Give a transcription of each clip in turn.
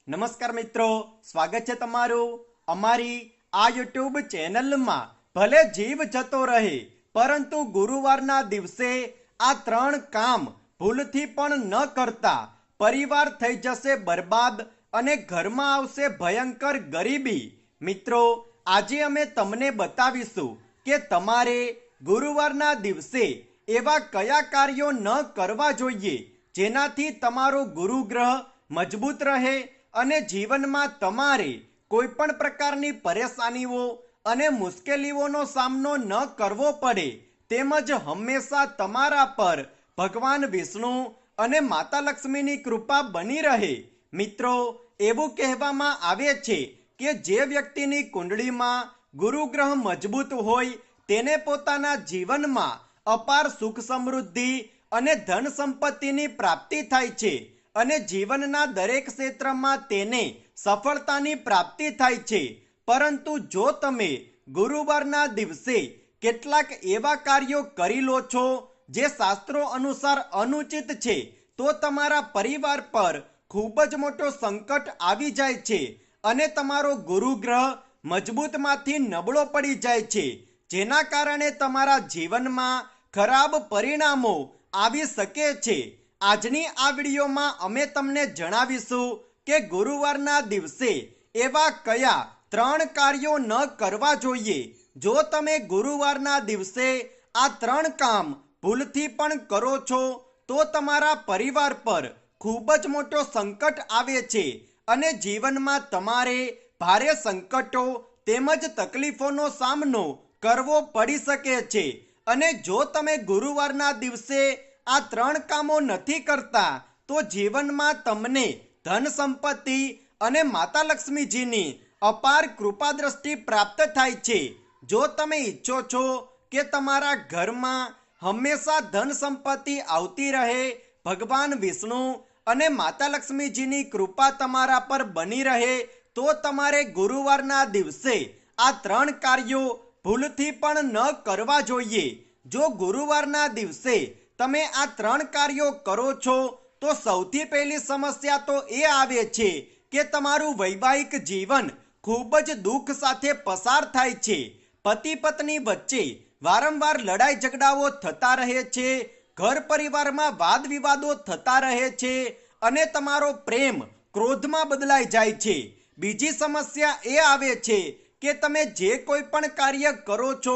નમસ્કાર મિત્રો, સ્વાગત છે તમારું અમારી આ યુટ્યુબ ચેનલમાં। ભલે જીવ જતો રહે પરંતુ ગુરુવારના દિવસે આ 3 કામ ભૂલથી પણ ન કરતા। પરિવાર થઈ જશે બરબાદ અને ઘરમાં આવશે ભયંકર ગરીબી। મિત્રો, આજે અમે તમને બતાવીશું કે તમારે ગુરુવારના દિવસે એવા કયા કાર્યો ન કરવા જોઈએ જેનાથી તમારો ગુરુગ્રહ મજબૂત રહે અને જીવનમાં તમારે કોઈ પણ પ્રકારની પરેશાનીઓ અને મુશ્કેલીઓનો સામનો ન કરવો પડે, તેમજ હંમેશા તમારા પર ભગવાન વિષ્ણુ અને માતા લક્ષ્મીની કૃપા બની રહે। મિત્રો, એવું કહેવામાં આવે છે કે જે વ્યક્તિની કુંડળીમાં ગુરુગ્રહ મજબૂત હોય તેને પોતાના જીવનમાં અપાર સુખ સમૃદ્ધિ અને ધન સંપત્તિની પ્રાપ્તિ થાય છે અને જીવનના દરેક ક્ષેત્રમાં તેને સફળતાની પ્રાપ્તિ થાય છે। પરંતુ જો તમે ગુરુવારના દિવસે કેટલાક એવા કાર્યો કરી લો છો જે શાસ્ત્રો અનુસાર અનુચિત છે તો તમારા પરિવાર પર ખૂબ જ મોટો સંકટ આવી જાય છે અને તમારો ગુરુગ્રહ મજબૂતમાંથી નબળો પડી જાય છે, જેના કારણે તમારા જીવનમાં ખરાબ પરિણામો આવી શકે છે। આજની આ વિડીયોમાં અમે તમને જણાવીશું કે ગુરુવારના દિવસે એવા કયા 3 કાર્યો ન કરવા જોઈએ। જો તમે ગુરુવારના દિવસે આ 3 કામ ભૂલથી પણ કરો છો તો તમારા પરિવાર પર ખૂબ જ મોટો સંકટ આવે છે અને જીવનમાં તમારે ભારે સંકટો તેમજ તકલીફોનો સામનો કરવો પડી શકે છે। અને જો તમે ગુરુવારના દિવસે આ 3 કામો નથી કરતા તો જીવનમાં તમને ધન સંપત્તિ અને માતા લક્ષ્મીજીની અપાર કૃપા દ્રષ્ટિ પ્રાપ્ત થાય છે। જો તમે ઈચ્છો છો કે તમારા ઘરમાં હંમેશા ધન સંપત્તિ આવતી રહે, ભગવાન વિષ્ણુ અને માતા લક્ષ્મીજીની કૃપા તમારા પર બની રહે તો તમારે ગુરુવારના દિવસે આ 3 કાર્યો ભૂલથી પણ ન કરવા જોઈએ। જો ગુરુવારના દિવસે તમે આ 3 કાર્યો કરો છો તો સૌથી પહેલી સમસ્યા તો એ આવે છે કે તમારું વૈવાહિક જીવન ખૂબ જ દુઃખ સાથે પસાર થાય છે। પતિ પત્ની વચ્ચે વારંવાર લડાઈ ઝઘડાઓ થતા રહે છે, ઘર પરિવારમાં વાદ વિવાદો થતા રહે છે અને તમારો પ્રેમ ક્રોધમાં બદલાઈ જાય છે। બીજી સમસ્યા એ આવે છે કે તમે જે કોઈ પણ કાર્ય કરો છો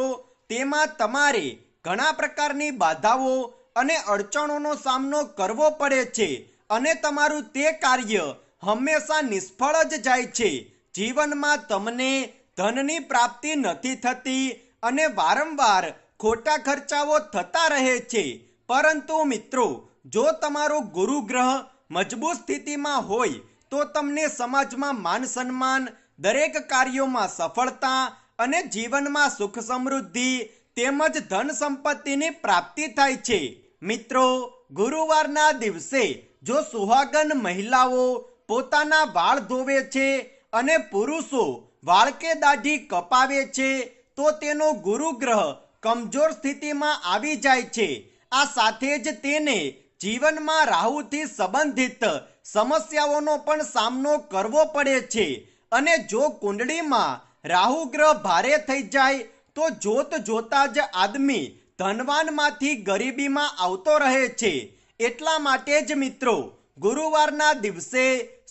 તેમાં તમારે ઘણા પ્રકારની બાધાઓ અને અડચણોનો સામનો કરવો પડે છે અને તમારું તે કાર્ય હંમેશા નિષ્ફળ જ જાય છે। જીવનમાં તમને ધનની પ્રાપ્તિ નથી થતી અને વારંવાર ખોટા ખર્ચાઓ થતા રહે છે। પરંતુ મિત્રો, જો તમારો ગુરુગ્રહ મજબૂત સ્થિતિમાં હોય તો તમને સમાજમાં માન સન્માન, દરેક કાર્યોમાં સફળતા અને જીવનમાં સુખ સમૃદ્ધિ તેમજ ધન સંપત્તિની પ્રાપ્તિ થાય છે। મિત્રો, ગુરુવારના દિવસે જો સુહાગન મહિલાઓ પોતાના વાળ ધોવે છે અને પુરુષો વાળ કે દાઢી કપાવે છે તો તેનો ગુરુગ્રહ કમજોર સ્થિતિમાં આવી જાય છે। આ સાથે જ તેને જીવનમાં રાહુથી સંબંધિત સમસ્યાઓનો પણ સામનો કરવો પડે છે અને જો કુંડળીમાં રાહુ ગ્રહ ભારે થઈ જાય તો જોત જોતા જ આદમી ધનવાનમાંથી ગરીબીમાં આવતો રહે છે। એટલા માટે જ મિત્રો, ગુરુવારના દિવસે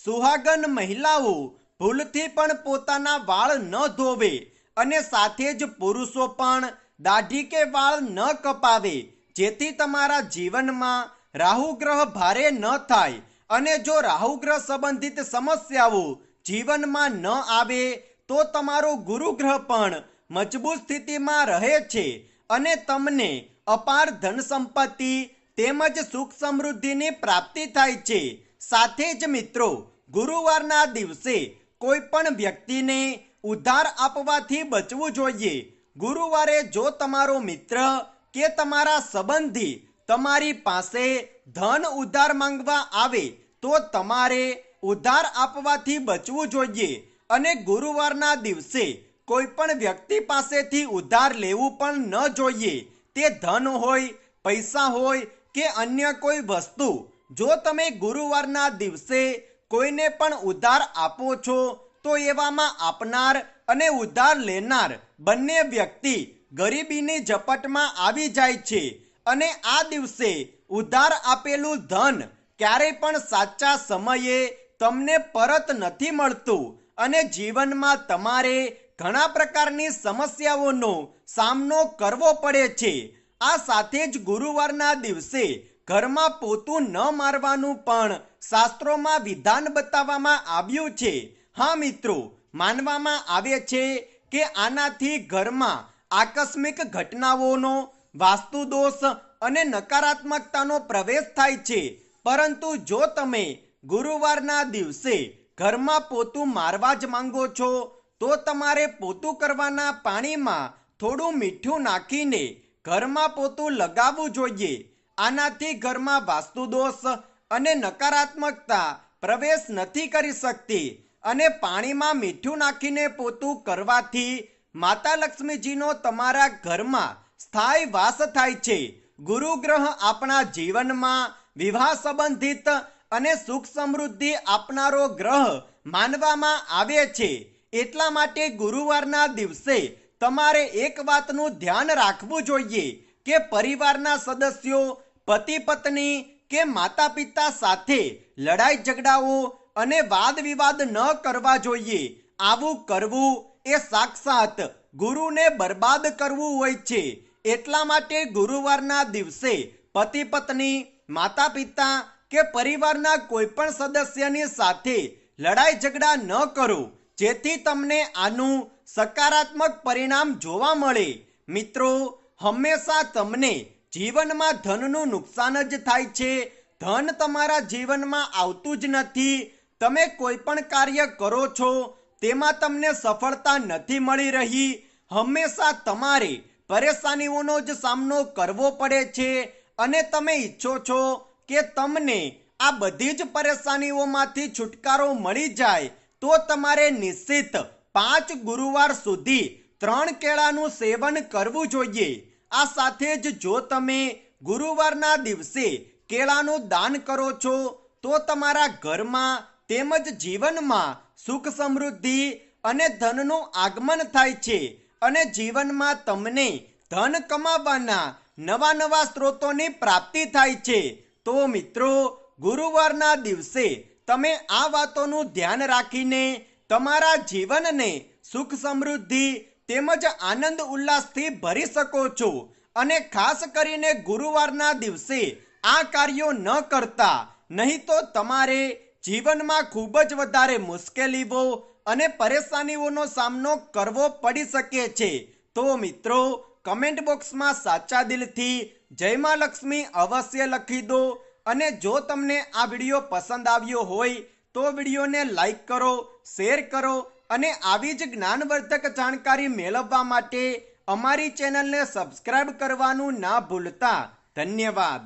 સુહાગન મહિલાઓ ભૂલથી પણ પોતાના વાળ ન ધોવે અને સાથે જ પુરુષો પણ દાઢી કે વાળ ન કપાવે, જેથી તમારા જીવનમાં રાહુ ગ્રહ ભારે ન થાય અને જો રાહુ ગ્રહ સંબંધિત સમસ્યાઓ જીવનમાં ન આવે તો તમારો ગુરુગ્રહ પણ મજબૂત સ્થિતિમાં રહે છે અને તમને અપાર ધન સંપત્તિ તેમજ સુખ સમૃદ્ધિની પ્રાપ્તિ થાય છે। સાથે જ મિત્રો, ગુરુવારના દિવસે કોઈ પણ વ્યક્તિને ઉધાર આપવાથી બચવું જોઈએ। ગુરુવારે જો તમારો મિત્ર કે તમારા સંબંધી તમારી પાસે ધન ઉધાર માંગવા આવે તો તમારે ઉધાર આપવાથી બચવું જોઈએ અને ગુરુવારના દિવસે કોઈ પણ વ્યક્તિ પાસેથી ઉધાર લેવું પણ ન જોઈએ। તે ધન હોય, પૈસા હોય કે અન્ય કોઈ વસ્તુ। જો તમે ગુરુવારના દિવસે કોઈને પણ ઉધાર આપો છો તો એવામાં આપનાર અને ઉધાર લેનાર બંને વ્યક્તિ ગરીબીની ઝપટમાં આવી જાય છે અને આ દિવસે ઉધાર આપેલું ધન ક્યારેય પણ સાચા સમયે તમને પરત નથી મળતું અને જીવનમાં તમારે ઘણા પ્રકારની સમસ્યાઓનો સામનો કરવો પડે છે. આ સાથે જ ગુરુવારના દિવસે ઘરમાં પોતું ન મારવાનું પણ શાસ્ત્રોમાં વિધાન બતાવવામાં આવ્યું છે. હા મિત્રો, માનવામાં આવે છે કે આનાથી ઘરમાં આકસ્મિક ઘટનાઓનો, વાસ્તુ દોષ અને નકારાત્મકતાનો પ્રવેશ થાય છે. પરંતુ જો તમે ગુરુવારના દિવસે ઘરમાં પોતું મારવા જ માંગો છો તો તમારે પોતું કરવાના પાણીમાં થોડું મીઠું નાખીને ઘરમાં પોતું લગાવવું જોઈએ. આનાથી ઘરમાં વાસ્તુ દોષ અને નકારાત્મકતા પ્રવેશ નથી કરી શકતી અને પાણીમાં મીઠું નાખીને પોતું કરવાથી માતા લક્ષ્મીજીનો તમારા ઘરમાં સ્થાયી વાસ થાય છે. ગુરુ ગ્રહ આપણા જીવનમાં વિવાહ સંબંધિત અને સુખ સમૃદ્ધિ આપનારો ગ્રહ માનવામાં આવે છે. એટલા માટે ગુરુવારના દિવસે તમારે એક વાતનું ધ્યાન રાખવું જોઈએ કે પરિવારના સદસ્યો, પતિ પત્ની કે માતા પિતા સાથે લડાઈ ઝઘડાઓ અને વાદ વિવાદ ન કરવા જોઈએ. આવું કરવું એ સાક્ષાત ગુરુને બરબાદ કરવું હોય છે. એટલા માટે ગુરુવારના દિવસે પતિ પત્ની, માતા પિતા કે પરિવારના કોઈ પણ સદસ્યની સાથે લડાઈ ઝઘડા ન કરો, જેથી તમને આનું સકારાત્મક પરિણામ જોવા મળે. મિત્રો, હંમેશા તમને જીવનમાં ધનનું નુકસાન જ થાય છે. ધન તમારા જીવનમાં આવતું જ નથી. તમે કોઈ પણ કાર્ય કરો છો તેમાં તમને સફળતા નથી મળી રહી. હંમેશા તમારે પરેશાનીઓનો જ સામનો કરવો પડે છે અને તમે ઈચ્છો છો કે તમને આ બધી જ પરેશાનીઓમાંથી છુટકારો મળી જાય તો તમારે નિશ્ચિત 5 ગુરુવાર સુધી 3 કેળાનું સેવન કરવું જોઈએ. આ સાથે જ જો તમે ગુરુવારના દિવસે કેળાનું દાન કરો છો તો તમારા ઘરમાં તેમજ જીવનમાં સુખ સમૃદ્ધિ અને ધનનું આગમન થાય છે અને જીવનમાં તમને ધન કમાવાના નવા નવા સ્ત્રોતોની પ્રાપ્તિ થાય છે. તો મિત્રો, ગુરુવારના દિવસે તમે આ વાતોનું ધ્યાન રાખીને તમારા જીવનને સુખ સમૃદ્ધિ તેમજ આનંદ ઉલ્લાસથી ભરી શકો છો. અને ખાસ કરીને ગુરુવારના દિવસે આ કાર્યો ન કરતા, નહીં તો તમારે જીવનમાં ખૂબ જ વધારે મુશ્કેલીઓ અને પરેશાનીઓનો સામનો કરવો પડી શકે છે. તો મિત્રો, કમેન્ટ બોક્સમાં સાચા દિલથી જય માં લક્ષ્મી અવશ્ય લખી દો અને જો તમને આ વિડીયો પસંદ આવ્યો હોય તો વિડીયોને લાઈક કરો, શેર કરો અને આવી જ જ્ઞાનવર્ધક જાણકારી મેળવવા માટે અમારી ચેનલને સબસ્ક્રાઇબ કરવાનું ના ભૂલતા. ધન્યવાદ.